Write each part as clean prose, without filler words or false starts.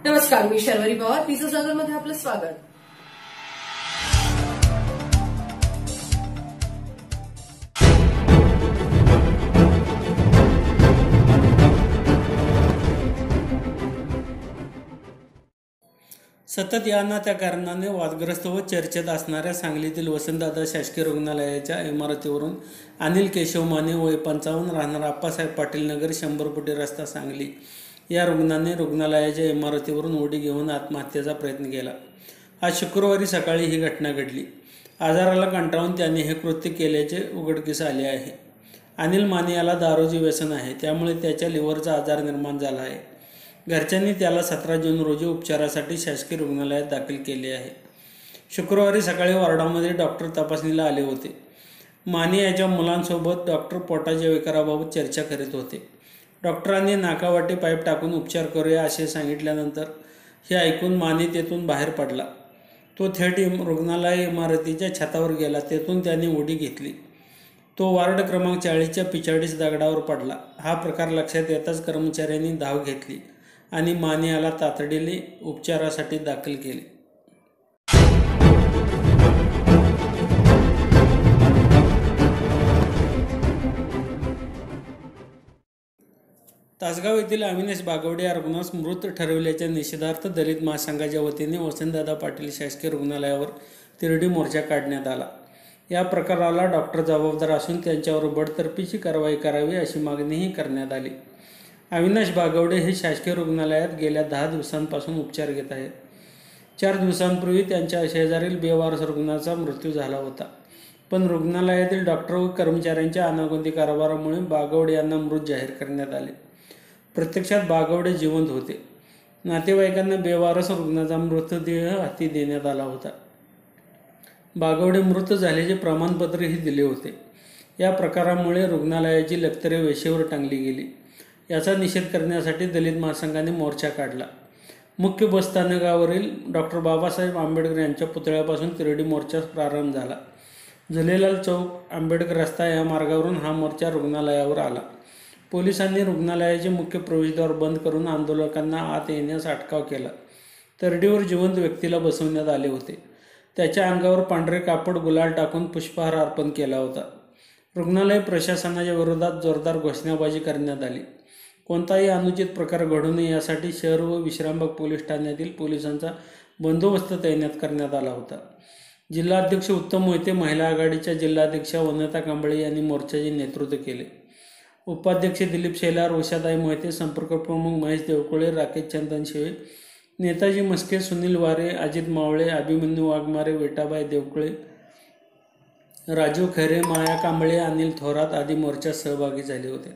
नमस्कार, मी शर्वरी पवार. पिझ्झा सागरमध्ये आपलं स्वागत. सतत या ना त्या कारणाने वादग्रस्त व चर्चेत असणाऱ्या सांगलीतील वसंतदादा शासकीय रुग्णालयाच्या इमारतीवरून अनिल केशव माने वय 55 राहणार आप्पासाहेब पाटील नगर 100 फुटी रस्ता सांगली या रुग्णाने रुग्णालयाच्या इमारतीवरून उडी घेऊन आत्महत्येचा प्रयत्न केला. आज शुक्रवारी सकाळी ही घटना घडली. आजाराला कंटाळून त्याने हे कृत्य केल्याचे उघडकीस आले आहे. अनिल माने याला दारूचे व्यसन आहे, त्यामुळे त्याच्या लिव्हरचा आजार निर्माण झाला आहे. घरच्यांनी त्याला 17 जून रोजी उपचारासाठी शासकीय रुग्णालयात दाखल केले आहे. शुक्रवारी सकाळी वॉर्डामध्ये डॉक्टर तपासणीला आले होते. माने याच्या मुलांसोबत डॉक्टर पोटाच्या विकाराबाबत चर्चा करीत होते. डॉक्टरांनी नाकावाटे पाईप टाकून उपचार करूया असे सांगितल्यानंतर हे ऐकून माने तेथून बाहेर पडला. तो थेट रुग्णालय इमारतीच्या छतावर गेला. तेथून त्याने उडी घेतली. तो वार्ड क्रमांक 40च्या 45 दगडावर पडला. हा प्रकार लक्षात येताच कर्मचाऱ्यांनी धाव घेतली आणि माने याला तातडीने उपचारासाठी दाखल केले. तासगाव येथील अविनाश बागवडे या रुग्णास मृत ठरविल्याच्या निषेधार्थ दलित महासंघाच्या वतीने वसंतदादा पाटील शासकीय रुग्णालयावर तिरडी मोर्चा काढण्यात आला. या प्रकाराला डॉक्टर जबाबदार असून त्यांच्यावर बडतर्फीची कारवाई करावी अशी मागणीही करण्यात आली. अविनाश बागवडे हे शासकीय रुग्णालयात गेल्या 10 दिवसांपासून उपचार घेत आहेत. 4 दिवसांपूर्वी त्यांच्या शेजारील बेवारस रुग्णाचा मृत्यू झाला होता. पण रुग्णालयातील डॉक्टर व कर्मचाऱ्यांच्या अनागोंदी कारभारामुळे बागवडे यांना मृत जाहीर करण्यात आले. प्रत्यक्षात बागवडे जिवंत होते. नातेवाईकांना बेवारस रुग्णाचा मृतदेह हाती देण्यात आला होता. बागवडे मृत झाल्याचे प्रमाणपत्रही दिले होते. या प्रकारामुळे रुग्णालयाची लक्तरे वेशीवर टांगली गेली. याचा निषेध करण्यासाठी दलित महासंघाने मोर्चा काढला. मुख्य बसस्थानकावरील डॉक्टर बाबासाहेब आंबेडकर यांच्या पुतळ्यापासून तिरडी मोर्चास प्रारंभ झाला. झुलेलाल चौक, आंबेडकर रस्ता या मार्गावरून हा मोर्चा रुग्णालयावर आला. पोलिसांनी रुग्णालयाचे मुख्य प्रवेशद्वार बंद करून आंदोलकांना आत येण्यास अटकाव केला. तरडीवर जिवंत व्यक्तीला बसवण्यात आले होते. त्याच्या अंगावर पांढरे कापड गुलाल टाकून पुष्पहार अर्पण केला होता. रुग्णालय प्रशासनाच्या विरोधात जोरदार घोषणाबाजी करण्यात आली. कोणताही अनुचित प्रकार घडू नये यासाठी शहर व विश्रामबाग पोलीस ठाण्यातील पोलिसांचा बंदोबस्त तैनात करण्यात आला होता. जिल्हाध्यक्ष उत्तम मोहिते, महिला आघाडीच्या जिल्हाध्यक्षा वनता कांबळे यांनी मोर्चाचे नेतृत्व केले. उपाध्यक्ष दिलीप शेलार, उषाताई मोहिते, संपर्क प्रमुख महेश देवकुळे, राकेश चंदन शिवे, नेताजी मस्के, सुनील वारे, अजित मावळे, अभिमन्यू वाघमारे, विटाबाई देवकुळे, राजू खैरे, माया कांबळे, अनिल थोरात आदी मोर्चात सहभागी झाले होते.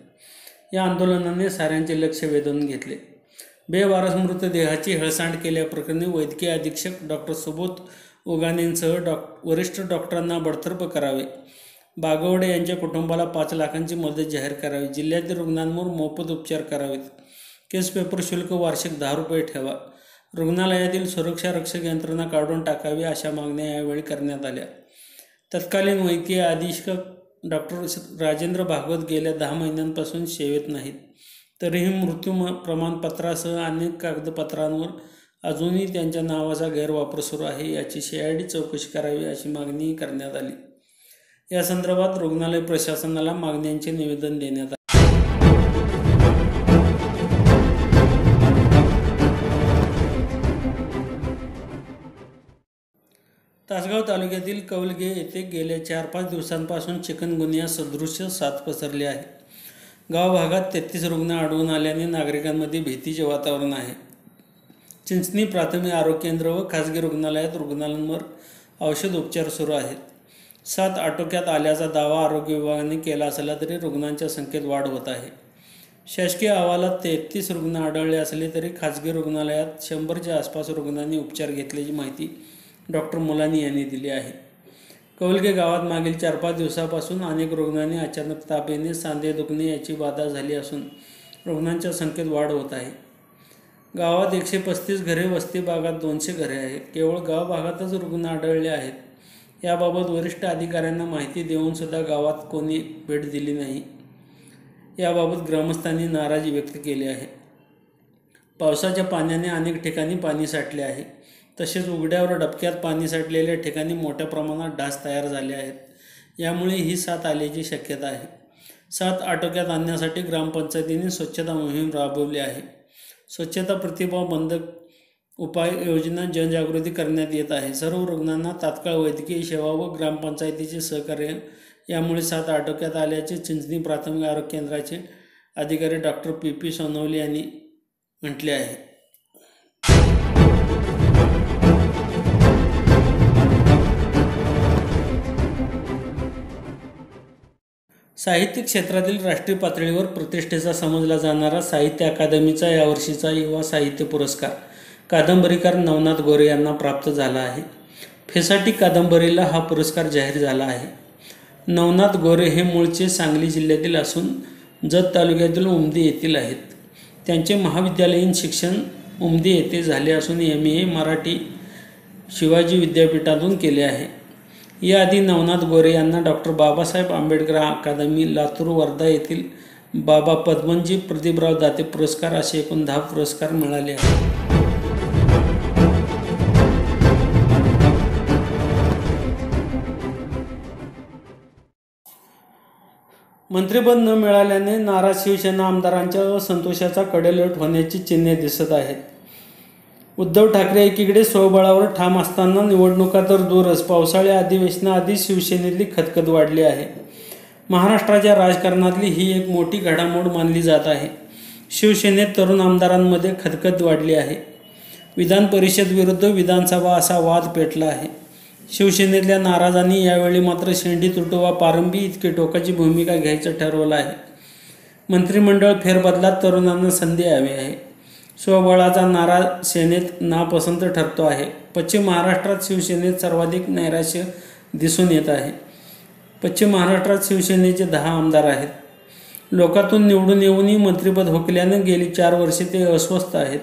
या आंदोलनाने साऱ्यांचे लक्ष वेधून घेतले. बेवारस मृतदेहाची हेळसांड केल्याप्रकरणी वैद्यकीय अधीक्षक डॉक्टर सुबोध उगानेंसह वरिष्ठ डॉक्टरांना बडतर्फ करावे. बागवडे यांच्या कुटुंबाला 5 लाखांची मदत जाहीर करावी. जिल्ह्यातील रुग्णांवर मोफत उपचार करावेत. केस पेपर शुल्क वार्षिक 10 रुपये ठेवा. रुग्णालयातील सुरक्षा रक्षक यंत्रणा काढून टाकावी अशा मागण्या यावेळी करण्यात आल्या. तत्कालीन वैद्यकीय अधीक्षक डॉक्टर राजेंद्र भागवत गेल्या 10 महिन्यांपासून सेवेत नाहीत. तरीही मृत्यू प्रमाणपत्रासह अनेक कागदपत्रांवर अजूनही त्यांच्या नावाचा गैरवापर सुरू आहे. याची CID चौकशी करावी अशी मागणीही करण्यात आली. या संदर्भात रुग्णालय प्रशासनाला मागण्यांचे निवेदन देण्यात आले. तासगाव तालुक्यातील कौलगे येथे गेल्या 4-5 दिवसांपासून चिकनगुनिया सदृश्य साथ पसरली आहे. गाव भागात 33 रुग्ण आढळून आल्याने नागरिकांमध्ये भीतीचे वातावरण आहे. चिंचणी प्राथमिक आरोग्य केंद्र व खासगी रुग्णालयात रुग्णांवर औषध उपचार सुरू आहेत. 7 आटोक्यात आल्याचा दावा आरोग्य विभागाने केला असला तरी रुग्णांच्या संख्येत वाढ होत आहे. शासकीय अहवालात 33 रुग्ण आढळले असले तरी खासगी रुग्णालयात 100च्या आसपास रुग्णांनी उपचार घेतल्याची माहिती डॉक्टर मुलानी यांनी दिली आहे. कौलगे गावात मागील 4-5 दिवसापासून अनेक रुग्णांनी अचानक ताप येणे, सांधे दुखणे याची बाधा झाली असून रुग्णांच्या संख्येत वाढ होत आहे. गावात 135 घरे, वस्ती भागात 200 घरे आहेत. केवळ गाव भागातच रुग्ण आढळले आहेत. याबाबत वरिष्ठ अधिकाऱ्यांना माहिती देऊन सुद्धा गावात कोणी भेट दिली नाही. याबाबत ग्रामस्थांनी नाराजी व्यक्त केली आहे. पावसाच्या पाण्याने अनेक ठिकाणी पाणी साठले आहे. तसेच उघड्यावर डबक्यात पाणी साठलेल्या ठिकाणी मोठ्या प्रमाणात डास तयार झाले आहेत. यामुळे ही साथ आल्याची शक्यता आहे. साथ आटोक्यात आणण्यासाठी ग्रामपंचायतीने स्वच्छता मोहीम राबवली आहे. स्वच्छता प्रतिभाबंधक उपाययोजना जनजागृती करण्यात येत आहे. सर्व रुग्णांना तात्काळ वैद्यकीय सेवा व ग्रामपंचायतीचे सहकार्य यामुळे साथ आटोक्यात आल्याचे चिंचणी प्राथमिक आरोग्य केंद्राचे अधिकारी डॉक्टर PP सोनवणे यांनी म्हटले आहे. साहित्य क्षेत्रातील राष्ट्रीय पातळीवर प्रतिष्ठेचा समजला जाणारा साहित्य अकादमीचा यावर्षीचा युवा साहित्य पुरस्कार कादंबरीकार नवनाथ गोरे यांना प्राप्त झाला आहे. फेसाटी कादंबरीला हा पुरस्कार जाहीर झाला आहे. नवनाथ गोरे हे मूळचे सांगली जिल्ह्यातील असून जत तालुक्यातील उमदी येथील आहेत. त्यांचे महाविद्यालयीन शिक्षण उमदी येथे झाले असून MA मराठी शिवाजी विद्यापीठातून केले आहे. याआधी नवनाथ गोरे यांना डॉक्टर बाबासाहेब आंबेडकर अकादमी लातूर वर्धा येथील बाबा पद्मनजी प्रदीपराव दाते पुरस्कार असे एकूण 10 पुरस्कार मिळाले आहेत. मंत्रिपद न मिळाल्याने नाराज शिवसेना आमदारांच्या असंतोषाचा कडेलोट होण्याची चिन्हे दिसत आहेत. उद्धव ठाकरे एकीकडे स्वबळावर ठाम असताना निवडणुका तर दूरच पावसाळी अधिवेशनाआधी शिवसेनेतली खतखत वाढली आहे. महाराष्ट्राच्या राजकारणातली ही एक मोठी घडामोड मानली जात आहे. शिवसेनेत तरुण आमदारांमध्ये खतखत वाढली आहे. विधान परिषद विरुद्ध विधानसभा असा वाद पेटला आहे. शिवसेनेतल्या नाराजांनी यावेळी मात्र शेंडी तुटवा पारंबी इतकी टोकाची भूमिका घ्यायचं ठरवलं आहे. मंत्रिमंडळ फेरबदलात तरुणांना संधी हवी आहे. स्वबळाचा नारा सेनेत नापसंत ठरतो आहे. पश्चिम महाराष्ट्रात शिवसेनेत सर्वाधिक नैराश्य दिसून येत आहे. पश्चिम महाराष्ट्रात शिवसेनेचे 10 आमदार आहेत. लोकातून निवडून येऊनही मंत्रिपद हुकल्यानं गेली 4 वर्षे ते अस्वस्थ आहेत.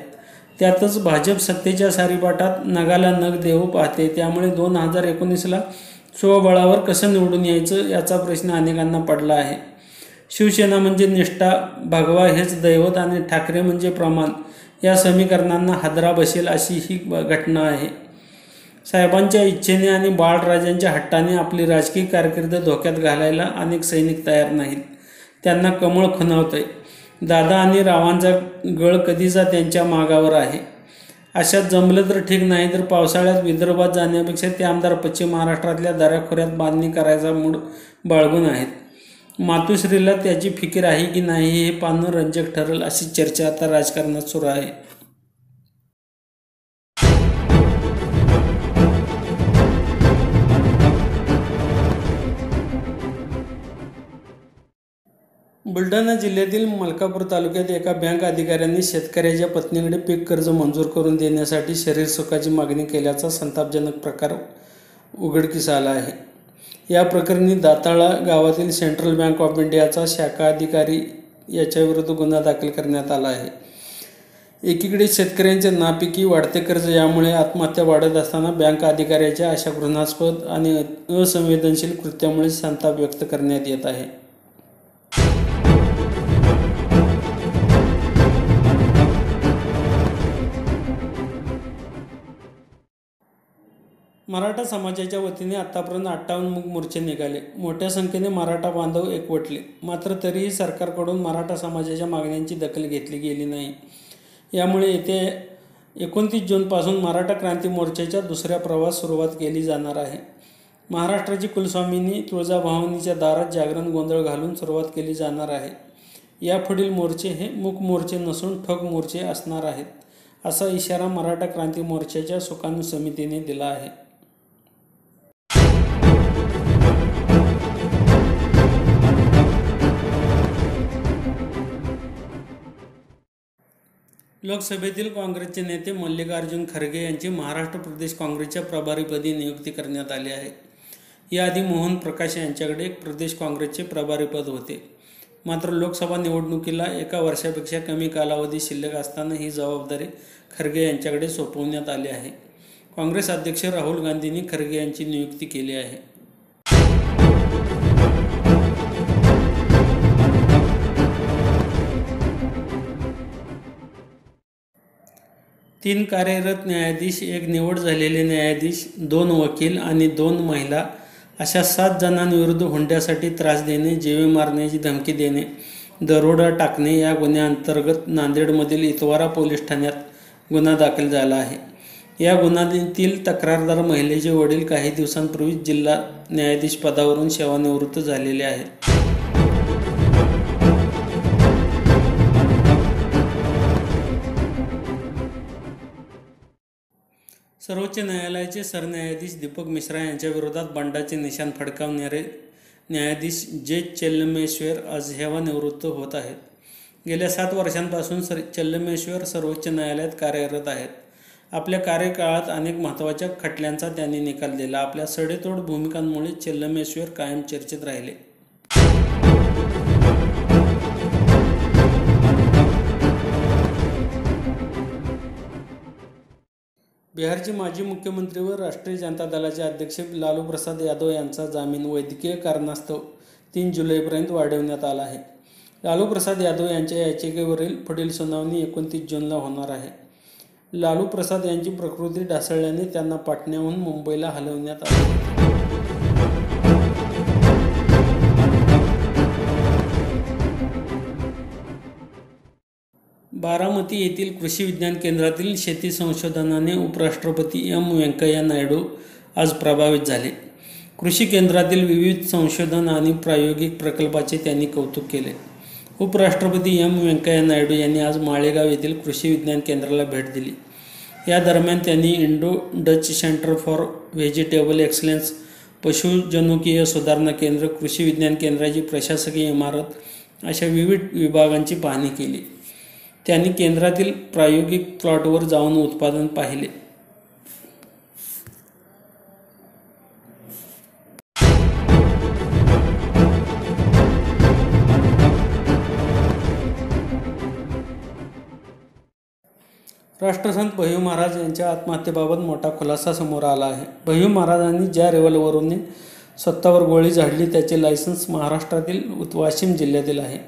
त्यातच भाजप सत्तेच्या सारीपाटात नगाला नग देऊ पाहते. त्यामुळे 2019ला स्वबळावर कसं निवडून यायचं याचा प्रश्न अनेकांना पडला आहे. शिवसेना म्हणजे निष्ठा, भगवा हेच दैवत आणि ठाकरे म्हणजे प्रमाण या समीकरणांना हादरा बसेल अशी ही घटना आहे. साहेबांच्या इच्छेने आणि बाळराजांच्या हट्टाने आपली राजकीय कारकीर्द धोक्यात घालायला अनेक सैनिक तयार नाहीत. त्यांना कमळ खुणावतंय. दादा आणि रावांचा गळ कधीचा त्यांच्या मागावर आहे. अशात जमलं तर ठीक, नाही तर पावसाळ्यात विदर्भात जाण्यापेक्षा ते आमदार पश्चिम महाराष्ट्रातल्या दऱ्याखोऱ्यात बांधणी करायचा मूड बाळगून आहेत. मातोश्रीला त्याची फिकीर आहे की नाही हे पाहणं रंजक ठरेल अशी चर्चा आता राजकारणात सुरू आहे. बुलढाणा जिल्ह्यातील मलकापूर तालुक्यात एका बँक अधिकाऱ्यांनी शेतकऱ्याच्या पत्नीकडे पीक कर्ज मंजूर करून देण्यासाठी शरीरसुखाची मागणी केल्याचा संतापजनक प्रकार उघडकीस आला आहे. या प्रकरणी दाताळा गावातील सेंट्रल बँक ऑफ इंडियाचा शाखा अधिकारी याच्याविरुद्ध गुन्हा दाखल करण्यात आला आहे. एकीकडे शेतकऱ्यांचे नापिकी वाढते कर्ज यामुळे आत्महत्या वाढत असताना बँक अधिकाऱ्याच्या अशा घृणास्पद आणि असंवेदनशील कृत्यामुळे संताप व्यक्त करण्यात येत आहे. मराठा समाजाच्या वतीने आतापर्यंत 58 मूक मोर्चे निघाले. मोठ्या संख्येने मराठा बांधव एकवटले. मात्र तरीही सरकारकडून मराठा समाजाच्या मागण्यांची दखल घेतली गेली नाही. यामुळे येत्या 29 जूनपासून मराठा क्रांती मोर्चाच्या दुसऱ्या प्रवास सुरुवात केली जाणार आहे. महाराष्ट्राची कुलस्वामिनी तुळजाभवानीच्या दारात जागरण गोंधळ घालून सुरुवात केली जाणार आहे. यापुढील मोर्चे हे मूक मोर्चे नसून ठोक मोर्चे असणार आहेत, असा इशारा मराठा क्रांती मोर्चाच्या सुकाणू समितीने दिला आहे. लोकसभेतील काँग्रेसचे नेते मल्लिकार्जुन खरगे यांची महाराष्ट्र प्रदेश काँग्रेसच्या प्रभारीपदी नियुक्ती करण्यात आली आहे. याआधी मोहन प्रकाश यांच्याकडे प्रदेश काँग्रेसचे प्रभारीपद होते. मात्र लोकसभा निवडणुकीला 1 वर्षापेक्षा कमी कालावधी शिल्लक असताना ही जबाबदारी खरगे यांच्याकडे सोपवण्यात आली आहे. काँग्रेस अध्यक्ष राहुल गांधींनी खरगे यांची नियुक्ती केली आहे. 3 कार्यरत न्यायाधीश, 1 निवड झालेले न्यायाधीश, 2 वकील आणि 2 महिला अशा 7 जणांविरुद्ध हुंड्यासाठी त्रास देणे, जीवे मारण्याची धमकी देणे, दरोडा टाकणे या गुन्ह्यांतर्गत नांदेडमधील इतवारा पोलीस ठाण्यात गुन्हा दाखल झाला आहे. या गुन्ह्यातील तक्रारदार महिलेचे वडील काही दिवसांपूर्वी जिल्हा न्यायाधीश पदावरून सेवानिवृत्त झालेले आहेत. सर्वोच्च न्यायालयाचे सरन्यायाधीश दीपक मिश्रा यांच्या विरोधात बंडाचे निशाण फडकावणारे न्यायाधीश जे चेल्लमेश्वर आज सेवानिवृत्त होत आहेत. गेल्या 7 वर्षांपासून चेल्लमेश्वर सर्वोच्च न्यायालयात कार्यरत आहेत. आपल्या कार्यकाळात अनेक महत्त्वाच्या खटल्यांचा त्यांनी निकाल दिला. आपल्या सडेतोड भूमिकांमुळे चेल्लमेश्वर कायम चर्चेत राहिले. बिहारचे माजी मुख्यमंत्री व राष्ट्रीय जनता दलाचे अध्यक्ष लालू प्रसाद यादव यांचा जामीन वैद्यकीय कारणास्तव 3 जुलैपर्यंत वाढवण्यात आला आहे. लालू प्रसाद यादव यांच्या याचिकेवरील पुढील सुनावणी 29 जूनला होणार आहे. लालू प्रसाद यांची प्रकृती ढासळल्याने त्यांना पाटण्याहून मुंबईला हलवण्यात आले. बारामती येथील कृषी विज्ञान केंद्रातील शेती संशोधनाने उपराष्ट्रपती एम व्यंकय्या नायडू आज प्रभावित झाले. कृषी केंद्रातील विविध संशोधन आणि प्रायोगिक प्रकल्पाचे त्यांनी कौतुक केले. उपराष्ट्रपती एम व्यंकय्या नायडू यांनी आज माळेगाव येथील कृषी विज्ञान केंद्राला भेट दिली. या दरम्यान त्यांनी Indo Dutch centre for vegetable excellence, पशुजनुकीय सुधारणा केंद्र, कृषी विज्ञान केंद्राची प्रशासकीय इमारत अशा विविध विभागांची पाहणी केली. त्यांनी केंद्रातील प्रायोगिक प्लॉटवर जाऊन उत्पादन पाहिले. राष्ट्रसंत भय्यू महाराज यांच्या आत्महत्येबाबत मोठा खुलासा समोर आला आहे. भय्यू महाराजांनी ज्या रिव्हॉल्वरने स्वतःवर गोळी झाडली त्याचे लायसन्स महाराष्ट्रातील वाशिम जिल्ह्यातील आहे.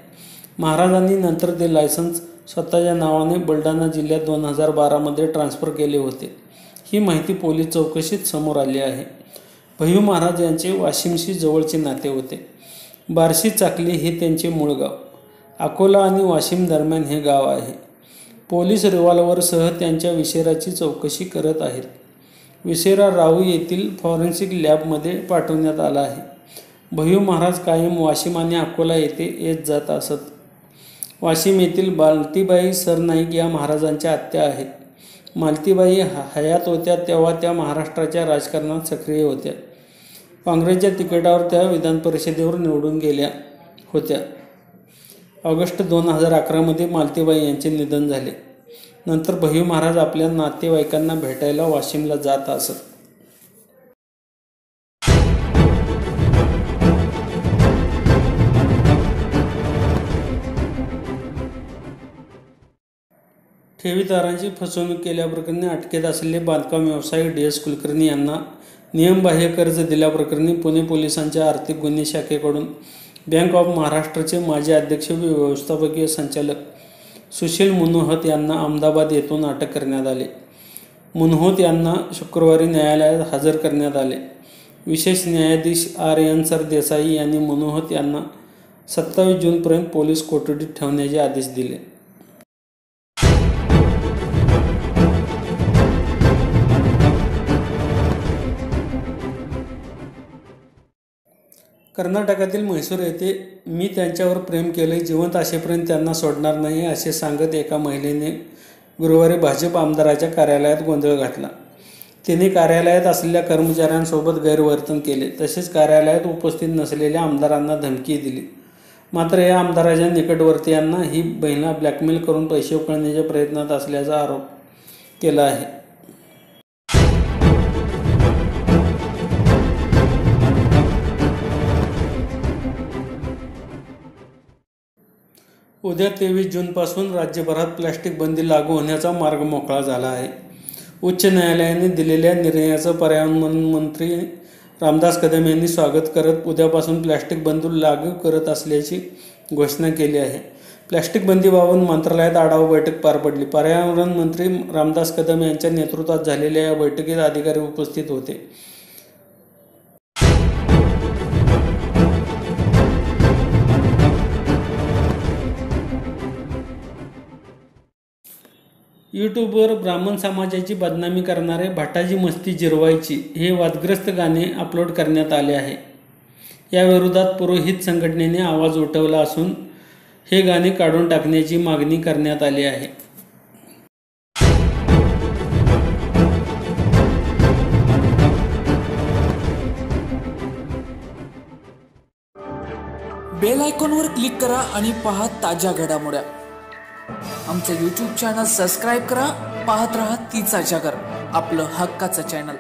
महाराजांनी नंतर ते लायसन्स स्वतःच्या नावाने बुलढाणा जिल्ह्यात 2012मध्ये ट्रान्स्फर केले होते. ही माहिती पोलीस चौकशीत समोर आली आहे. भय्यू महाराज यांचे वाशिमशी जवळचे नाते होते. बार्शी चाकली हे त्यांचे मूळ गाव. अकोला आणि वाशिम दरम्यान हे गाव आहे. पोलीस रिव्हॉल्वरसह त्यांच्या विशेराची चौकशी करत आहेत. विशेरा राहू येथील फॉरेन्सिक लॅबमध्ये पाठवण्यात आला आहे. भय्यू महाराज कायम वाशिम आणि अकोला येथे येत जात असत. वाशिम येथील मालतीबाई सरनाईक या महाराजांच्या आत्या आहेत. मालतीबाई हयात होत्या तेव्हा त्या महाराष्ट्राच्या राजकारणात सक्रिय होत्या. काँग्रेसच्या तिकिटावर त्या विधान परिषदेवर निवडून गेल्या होत्या. ऑगस्ट 2011मध्ये मालतीबाई यांचे निधन झाले. नंतर भय्यू महाराज आपल्या नातेवाईकांना भेटायला वाशिमला जात असत. ठेवीदारांची फसवणूक केल्याप्रकरणी अटकेत असलेले बांधकाम व्यावसायिक DS कुलकर्णी यांना नियमबाह्य कर्ज दिल्याप्रकरणी पुणे पोलिसांच्या आर्थिक गुन्हे शाखेकडून बँक ऑफ महाराष्ट्राचे माजी अध्यक्ष व व्यवस्थापकीय संचालक सुशील मुनोहत यांना अहमदाबाद येथून अटक करण्यात आली. मुनोहत यांना शुक्रवारी न्यायालयात हजर करण्यात आले. विशेष न्यायाधीश RN सरदेसाई यांनी मुनोहत यांना 27 जूनपर्यंत पोलीस कोठडीत ठेवण्याचे आदेश दिले. कर्नाटकातील म्हैसूर येथे मी त्यांच्यावर प्रेम केले, जिवंत असेपर्यंत त्यांना सोडणार नाही असे सांगत एका महिलेने गुरुवारी भाजप आमदाराच्या कार्यालयात गोंधळ घातला. तिने कार्यालयात असलेल्या कर्मचाऱ्यांसोबत गैरवर्तन केले, तसेच कार्यालयात उपस्थित नसलेल्या आमदारांना धमकी दिली. मात्र या आमदाराच्या निकटवर्तीयांना ही महिला ब्लॅकमेल करून पैसे उकळण्याच्या प्रयत्नात असल्याचा आरोप केला आहे. उद्या 23 जूनपासून राज्यभरात प्लॅस्टिक बंदी लागू होण्याचा मार्ग मोकळा झाला आहे. उच्च न्यायालयाने दिलेल्या निर्णयाचं पर्यावरण मंत्री रामदास कदम यांनी स्वागत करत उद्यापासून प्लॅस्टिक बंदी लागू करत असल्याची घोषणा केली आहे. प्लॅस्टिक बंदीबाबत मंत्रालयात आढावा बैठक पार पडली. पर्यावरण मंत्री रामदास कदम यांच्या नेतृत्वात झालेल्या या बैठकीत अधिकारी उपस्थित होते. यूट्यूबवर ब्राह्मण समाजाची बदनामी करणारे भटाजी मस्ती जिरवायची हे वादग्रस्त गाणे अपलोड करण्यात आले आहे. याविरोधात पुरोहित संघटनेने आवाज उठवला असून हे गाणे काढून टाकण्याची मागणी करण्यात आली आहे. बेल आयकॉनवर क्लिक करा आणि पहा ताज्या घडामोड्या. आमचं YouTube चॅनल सबस्क्राईब करा. पाहत रहा तीचा जागर, आपलं हक्काचं चॅनल.